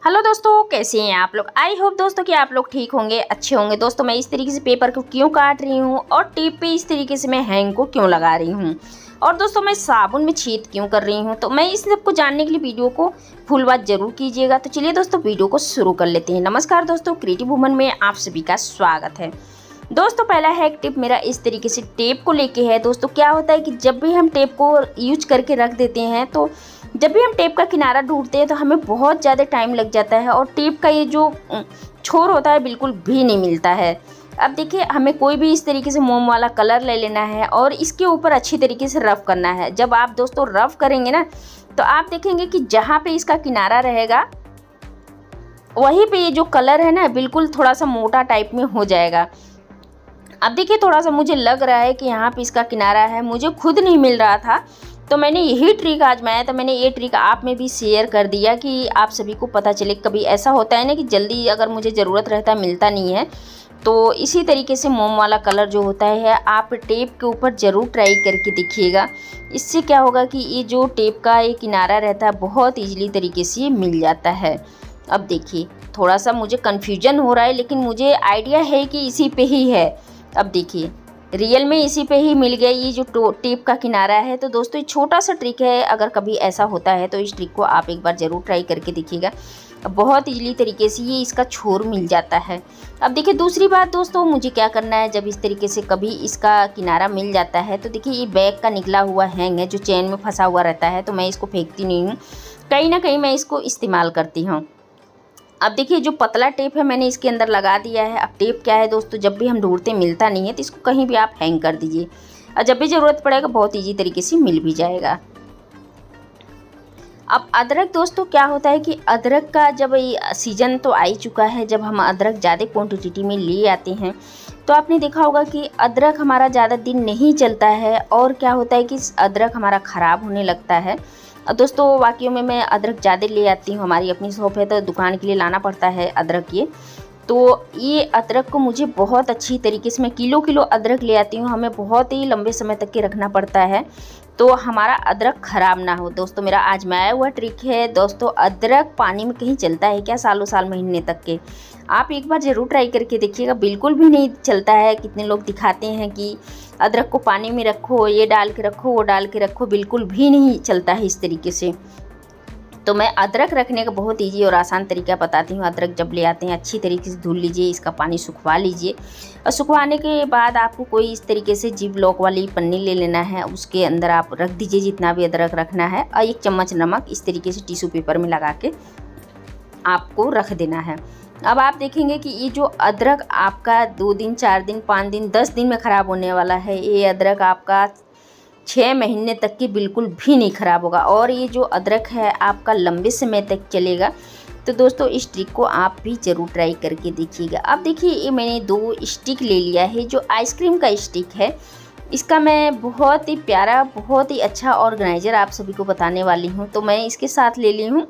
Hello दोस्तों, कैसे हैं आप लोग। आई होप दोस्तों कि आप लोग ठीक होंगे, अच्छे होंगे। दोस्तों मैं इस तरीके से पेपर को क्यों काट रही हूँ और टेप पे इस तरीके से मैं हैंग को क्यों लगा रही हूँ, और दोस्तों मैं साबुन में छेद क्यों कर रही हूँ, तो मैं इस सब को जानने के लिए वीडियो को फुल बात जरूर कीजिएगा। तो चलिए दोस्तों वीडियो को शुरू कर लेते हैं। नमस्कार दोस्तों, क्रिएटिव वुमन में आप सभी का स्वागत है। दोस्तों पहला हैक टिप मेरा इस तरीके से टेप को लेके है। दोस्तों क्या होता है कि जब भी हम टेप को यूज करके रख देते हैं, तो जब भी हम टेप का किनारा ढूंढते हैं तो हमें बहुत ज़्यादा टाइम लग जाता है और टेप का ये जो छोर होता है बिल्कुल भी नहीं मिलता है। अब देखिए, हमें कोई भी इस तरीके से मोम वाला कलर ले लेना है और इसके ऊपर अच्छी तरीके से रफ करना है। जब आप दोस्तों रफ करेंगे ना, तो आप देखेंगे कि जहाँ पे इसका किनारा रहेगा वहीं पे ये जो कलर है ना बिल्कुल थोड़ा सा मोटा टाइप में हो जाएगा। अब देखिए, थोड़ा सा मुझे लग रहा है कि यहाँ पे इसका किनारा है, मुझे खुद नहीं मिल रहा था, तो मैंने यही ट्रिक आजमाया। तो मैंने ये ट्रिक आप में भी शेयर कर दिया कि आप सभी को पता चले। कभी ऐसा होता है ना कि जल्दी अगर मुझे ज़रूरत रहता है मिलता नहीं है, तो इसी तरीके से मोम वाला कलर जो होता है आप टेप के ऊपर ज़रूर ट्राई करके देखिएगा। इससे क्या होगा कि ये जो टेप का ये किनारा रहता है बहुत ईजिली तरीके से मिल जाता है। अब देखिए, थोड़ा सा मुझे कन्फ्यूजन हो रहा है, लेकिन मुझे आइडिया है कि इसी पे ही है। अब देखिए, रियल में इसी पे ही मिल गया ये जो टेप का किनारा है। तो दोस्तों ये छोटा सा ट्रिक है, अगर कभी ऐसा होता है तो इस ट्रिक को आप एक बार ज़रूर ट्राई करके देखिएगा। बहुत इजीली तरीके से ये इसका छोर मिल जाता है। अब देखिए, दूसरी बात दोस्तों, मुझे क्या करना है जब इस तरीके से कभी इसका किनारा मिल जाता है, तो देखिए ये बैग का निकला हुआ हैंग है जो चेन में फंसा हुआ रहता है, तो मैं इसको फेंकती नहीं हूँ, कहीं ना कहीं मैं इसको इस्तेमाल करती हूँ। अब देखिए, जो पतला टेप है मैंने इसके अंदर लगा दिया है। अब टेप क्या है दोस्तों, जब भी हम ढूंढते मिलता नहीं है तो इसको कहीं भी आप हैंग कर दीजिए और जब भी ज़रूरत पड़ेगा बहुत ईजी तरीके से मिल भी जाएगा। अब अदरक दोस्तों क्या होता है कि अदरक का जब ये सीज़न तो आ ही चुका है, जब हम अदरक ज़्यादा क्वांटिटी में ले आते हैं तो आपने देखा होगा कि अदरक हमारा ज़्यादा दिन नहीं चलता है और क्या होता है कि अदरक हमारा ख़राब होने लगता है। दोस्तों वाकई में मैं अदरक ज़्यादा ले आती हूँ, हमारी अपनी शॉप है तो दुकान के लिए लाना पड़ता है अदरक। ये अदरक को मुझे बहुत अच्छी तरीके से, मैं किलो किलो अदरक ले आती हूँ, हमें बहुत ही लंबे समय तक के रखना पड़ता है तो हमारा अदरक ख़राब ना हो। दोस्तों मेरा आजमाया हुआ ट्रिक है। दोस्तों अदरक पानी में कहीं चलता है क्या सालों साल महीने तक के, आप एक बार ज़रूर ट्राई करके देखिएगा, बिल्कुल भी नहीं चलता है। कितने लोग दिखाते हैं कि अदरक को पानी में रखो, ये डाल के रखो, वो डाल के रखो, बिल्कुल भी नहीं चलता है इस तरीके से। तो मैं अदरक रखने का बहुत ईजी और आसान तरीका बताती हूँ। अदरक जब ले आते हैं अच्छी तरीके से धुल लीजिए, इसका पानी सुखवा लीजिए और सुखवाने के बाद आपको कोई इस तरीके से जिप लॉक वाली पन्नी ले लेना है, उसके अंदर आप रख दीजिए जितना भी अदरक रखना है और 1 चम्मच नमक इस तरीके से टिश्यू पेपर में लगा के आपको रख देना है। अब आप देखेंगे कि ये जो अदरक आपका 2 दिन 4 दिन 5 दिन 10 दिन में ख़राब होने वाला है, ये अदरक आपका 6 महीने तक की बिल्कुल भी नहीं ख़राब होगा और ये जो अदरक है आपका लंबे समय तक चलेगा। तो दोस्तों इस ट्रिक को आप भी ज़रूर ट्राई करके देखिएगा। अब देखिए, ये मैंने 2 स्टिक ले लिया है जो आइसक्रीम का स्टिक है। इसका मैं बहुत ही प्यारा, बहुत ही अच्छा ऑर्गेनाइज़र आप सभी को बताने वाली हूँ। तो मैं इसके साथ ले ली हूँ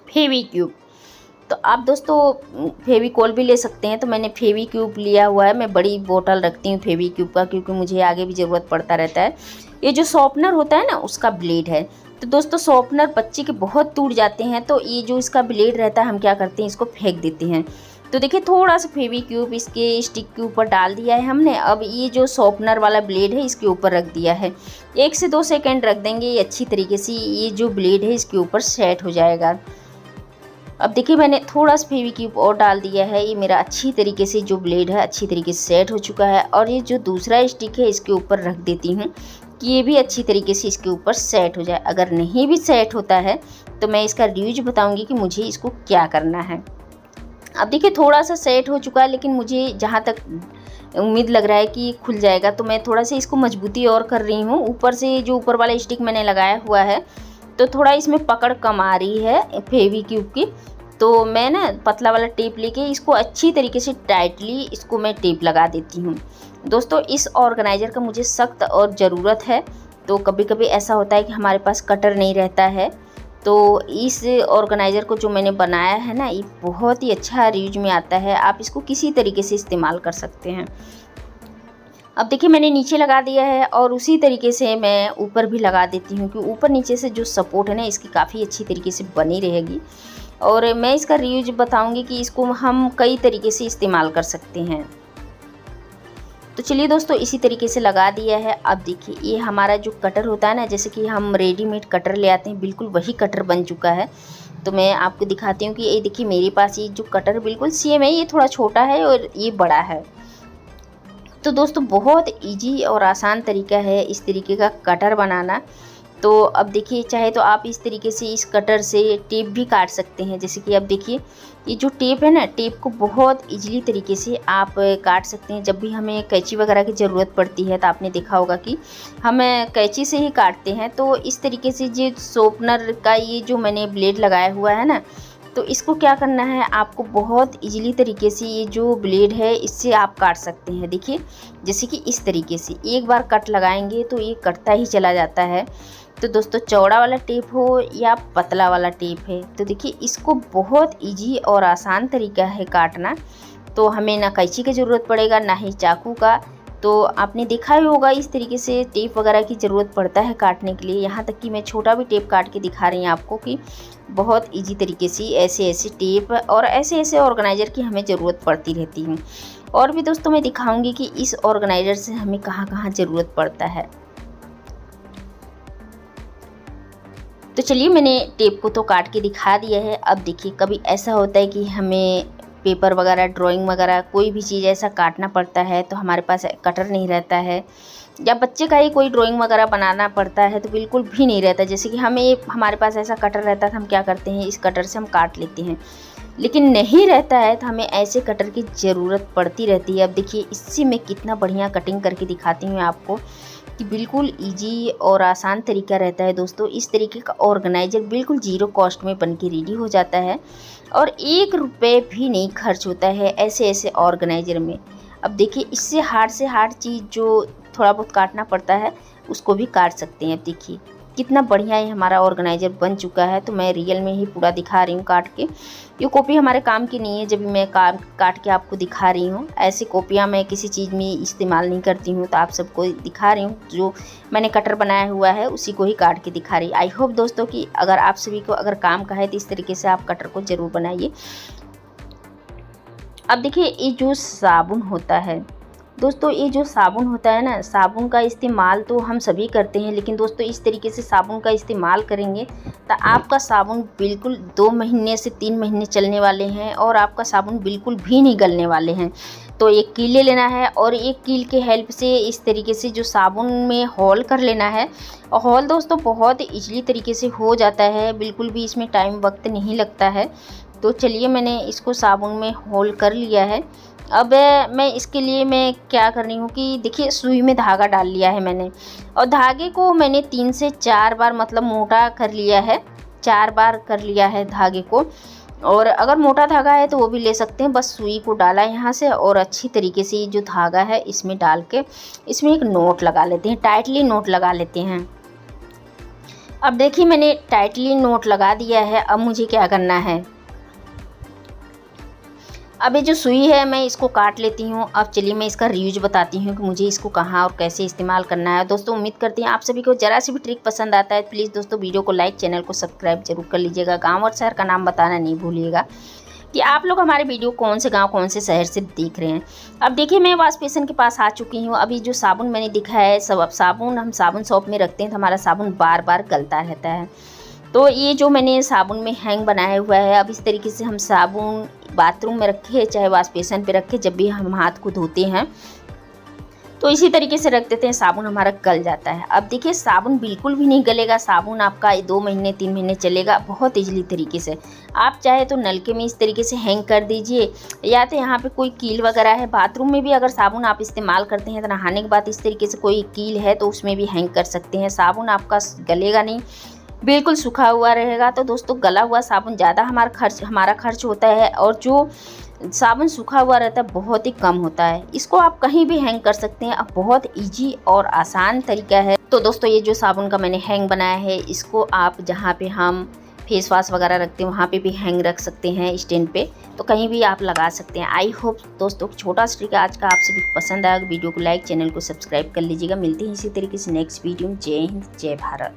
फेविक्यूब। तो आप दोस्तों फेविकॉल भी ले सकते हैं, तो मैंने फेविक्यूब लिया हुआ है। मैं बड़ी बोतल रखती हूँ फेविक्यूब का, क्योंकि मुझे आगे भी ज़रूरत पड़ता रहता है। ये जो शॉर्पनर होता है ना उसका ब्लेड है। तो दोस्तों शॉर्पनर बच्चे के बहुत टूट जाते हैं, तो ये जो इसका ब्लेड रहता है हम क्या करते हैं, इसको फेंक देते हैं। तो देखिए, थोड़ा सा फेविक्यूब इसके स्टिक के ऊपर डाल दिया है हमने। अब ये जो शॉर्पनर वाला ब्लेड है इसके ऊपर रख दिया है, 1 से 2 सेकेंड रख देंगे, ये अच्छी तरीके से ये जो ब्लेड है इसके ऊपर सेट हो जाएगा। अब देखिए, मैंने थोड़ा सा फेविक्यूब और डाल दिया है, ये मेरा अच्छी तरीके से जो ब्लेड है अच्छी तरीके से सेट हो चुका है। और ये जो दूसरा स्टिक है इसके ऊपर रख देती हूँ कि ये भी अच्छी तरीके से इसके ऊपर सेट हो जाए। अगर नहीं भी सेट होता है तो मैं इसका यूज बताऊँगी कि मुझे इसको क्या करना है। अब देखिए, थोड़ा सा सेट हो चुका है, लेकिन मुझे जहाँ तक उम्मीद लग रहा है कि खुल जाएगा, तो मैं थोड़ा सा इसको मजबूती और कर रही हूँ। ऊपर से जो ऊपर वाला स्टिक मैंने लगाया हुआ है तो थोड़ा इसमें पकड़ कम आ रही है फेविक्यूब की, तो मैं ना पतला वाला टेप लेके इसको अच्छी तरीके से टाइटली इसको मैं टेप लगा देती हूँ। दोस्तों इस ऑर्गेनाइज़र का मुझे सख्त और ज़रूरत है। तो कभी कभी ऐसा होता है कि हमारे पास कटर नहीं रहता है, तो इस ऑर्गेनाइज़र को जो मैंने बनाया है ना, ये बहुत ही अच्छा यूज में आता है। आप इसको किसी तरीके से इस्तेमाल कर सकते हैं। अब देखिए, मैंने नीचे लगा दिया है और उसी तरीके से मैं ऊपर भी लगा देती हूँ कि ऊपर नीचे से जो सपोर्ट है ना इसकी काफ़ी अच्छी तरीके से बनी रहेगी। और मैं इसका रिव्यूज बताऊंगी कि इसको हम कई तरीके से इस्तेमाल कर सकते हैं। तो चलिए दोस्तों, इसी तरीके से लगा दिया है। अब देखिए ये हमारा जो कटर होता है ना, जैसे कि हम रेडीमेड कटर ले आते हैं, बिल्कुल वही कटर बन चुका है। तो मैं आपको दिखाती हूँ कि ये देखिए मेरे पास ये जो कटर बिल्कुल सेम है, ये थोड़ा छोटा है और ये बड़ा है। तो दोस्तों बहुत इजी और आसान तरीका है इस तरीके का कटर बनाना। तो अब देखिए, चाहे तो आप इस तरीके से इस कटर से टेप भी काट सकते हैं। जैसे कि अब देखिए ये जो टेप है ना, टेप को बहुत इजीली तरीके से आप काट सकते हैं। जब भी हमें कैंची वगैरह की ज़रूरत पड़ती है तो आपने देखा होगा कि हम कैंची से ही काटते हैं। तो इस तरीके से जो शॉर्पनर का ये जो मैंने ब्लेड लगाया हुआ है ना, तो इसको क्या करना है, आपको बहुत इजीली तरीके से ये जो ब्लेड है इससे आप काट सकते हैं। देखिए जैसे कि इस तरीके से एक बार कट लगाएंगे तो ये कटता ही चला जाता है। तो दोस्तों चौड़ा वाला टेप हो या पतला वाला टेप है, तो देखिए इसको बहुत इजी और आसान तरीका है काटना। तो हमें ना कैंची की ज़रूरत पड़ेगा ना ही चाकू का। तो आपने देखा ही होगा इस तरीके से टेप वगैरह की ज़रूरत पड़ता है काटने के लिए। यहाँ तक कि मैं छोटा भी टेप काट के दिखा रही हूँ आपको कि बहुत इजी तरीके से ऐसे ऐसे टेप और ऐसे ऐसे ऑर्गेनाइज़र की हमें ज़रूरत पड़ती रहती है। और भी दोस्तों मैं दिखाऊंगी कि इस ऑर्गेनाइज़र से हमें कहाँ कहाँ ज़रूरत पड़ता है। तो चलिए मैंने टेप को तो काट के दिखा दिया है। अब देखिए कभी ऐसा होता है कि हमें पेपर वगैरह, ड्राइंग वगैरह कोई भी चीज़ ऐसा काटना पड़ता है तो हमारे पास कटर नहीं रहता है, या बच्चे का ही कोई ड्राइंग वगैरह बनाना पड़ता है तो बिल्कुल भी नहीं रहता। जैसे कि हमारे पास ऐसा कटर रहता था, हम क्या करते हैं इस कटर से हम काट लेते हैं, लेकिन नहीं रहता है तो हमें ऐसे कटर की ज़रूरत पड़ती रहती है। अब देखिए इससे मैं कितना बढ़िया कटिंग करके दिखाती हूँ आपको कि बिल्कुल इजी और आसान तरीका रहता है। दोस्तों इस तरीके का ऑर्गेनाइज़र बिल्कुल ज़ीरो कॉस्ट में बन के रेडी हो जाता है और 1 रुपये भी नहीं खर्च होता है ऐसे ऐसे ऑर्गेनाइज़र में। अब देखिए इससे हार्ड से हार्ड चीज़ जो थोड़ा बहुत काटना पड़ता है उसको भी काट सकते हैं। अब देखिए कितना बढ़िया ये हमारा ऑर्गेनाइज़र बन चुका है। तो मैं रियल में ही पूरा दिखा रही हूँ काट के। ये कॉपी हमारे काम की नहीं है, जब भी मैं काट के आपको दिखा रही हूँ। ऐसी कॉपियाँ मैं किसी चीज़ में इस्तेमाल नहीं करती हूँ, तो आप सबको दिखा रही हूँ। जो मैंने कटर बनाया हुआ है उसी को ही काट के दिखा रही। आई होप दोस्तों कि अगर आप सभी को अगर काम का है तो इस तरीके से आप कटर को ज़रूर बनाइए। अब देखिए ये जो साबुन होता है दोस्तों, ये जो साबुन होता है ना, साबुन का इस्तेमाल तो हम सभी करते हैं, लेकिन दोस्तों इस तरीके से साबुन का इस्तेमाल करेंगे तो आपका साबुन बिल्कुल 2 महीने से 3 महीने चलने वाले हैं और आपका साबुन बिल्कुल भी नहीं गलने वाले हैं। तो एक कील ले लेना है और एक कील के हेल्प से इस तरीके से जो साबुन में होल कर लेना है। और होल दोस्तों बहुत ईजिली तरीके से हो जाता है, बिल्कुल भी इसमें टाइम वक्त नहीं लगता है। तो चलिए मैंने इसको साबुन में होल कर लिया है। अब मैं इसके लिए मैं क्या कर रही हूँ कि देखिए सुई में धागा डाल लिया है मैंने, और धागे को मैंने 3 से 4 बार मतलब मोटा कर लिया है, 4 बार कर लिया है धागे को। और अगर मोटा धागा है तो वो भी ले सकते हैं। बस सुई को डाला है यहाँ से और अच्छी तरीके से जो धागा है इसमें डाल के इसमें एक नोट लगा लेते हैं, टाइटली नोट लगा लेते हैं। अब देखिए मैंने टाइटली नोट लगा दिया है। अब मुझे क्या करना है, अब ये जो सुई है मैं इसको काट लेती हूँ। अब चलिए मैं इसका रीयूज बताती हूँ कि मुझे इसको कहाँ और कैसे इस्तेमाल करना है। दोस्तों उम्मीद करती हैं आप सभी को ज़रा सी भी ट्रिक पसंद आता है। प्लीज़ दोस्तों वीडियो को लाइक, चैनल को सब्सक्राइब जरूर कर लीजिएगा। गांव और शहर का नाम बताना नहीं भूलिएगा कि आप लोग हमारे वीडियो कौन से गाँव कौन से शहर से देख रहे हैं। अब देखिए मैं वॉश बेसिन के पास आ चुकी हूँ। अभी जो साबुन मैंने दिखा है सब साबुन हम साबुन शॉप में रखते हैं तो हमारा साबुन बार बार गलता रहता है। तो ये जो मैंने साबुन में हैंग बनाया हुआ है, अब इस तरीके से हम साबुन बाथरूम में रखे चाहे वॉश बेसिन पे रखे, जब भी हम हाथ को धोते हैं तो इसी तरीके से रख देते हैं, साबुन हमारा गल जाता है। अब देखिए साबुन बिल्कुल भी नहीं गलेगा, साबुन आपका 2 महीने 3 महीने चलेगा बहुत इजीली तरीके से। आप चाहे तो नलके में इस तरीके से हैंग कर दीजिए, या तो यहाँ पे कोई कील वगैरह है, बाथरूम में भी अगर साबुन आप इस्तेमाल करते हैं तो नहाने के बाद इस तरीके से कोई कील है तो उसमें भी हैंग कर सकते हैं। साबुन आपका गलेगा नहीं, बिल्कुल सूखा हुआ रहेगा। तो दोस्तों गला हुआ साबुन ज़्यादा हमारा खर्च होता है और जो साबुन सूखा हुआ रहता है बहुत ही कम होता है। इसको आप कहीं भी हैंग कर सकते हैं। अब बहुत इजी और आसान तरीका है। तो दोस्तों ये जो साबुन का मैंने हैंग बनाया है इसको आप जहाँ पे हम फेस वॉश वगैरह रखते हैं वहाँ पे भी हैंग रख सकते हैं स्टैंड पे, तो कहीं भी आप लगा सकते हैं। आई होप दोस्तों छोटा सा ट्रिक आज का आप सभी को पसंद आएगा। वीडियो को लाइक, चैनल को सब्सक्राइब कर लीजिएगा। मिलते हैं इसी तरीके से नेक्स्ट वीडियो में। जय हिंद, जय भारत।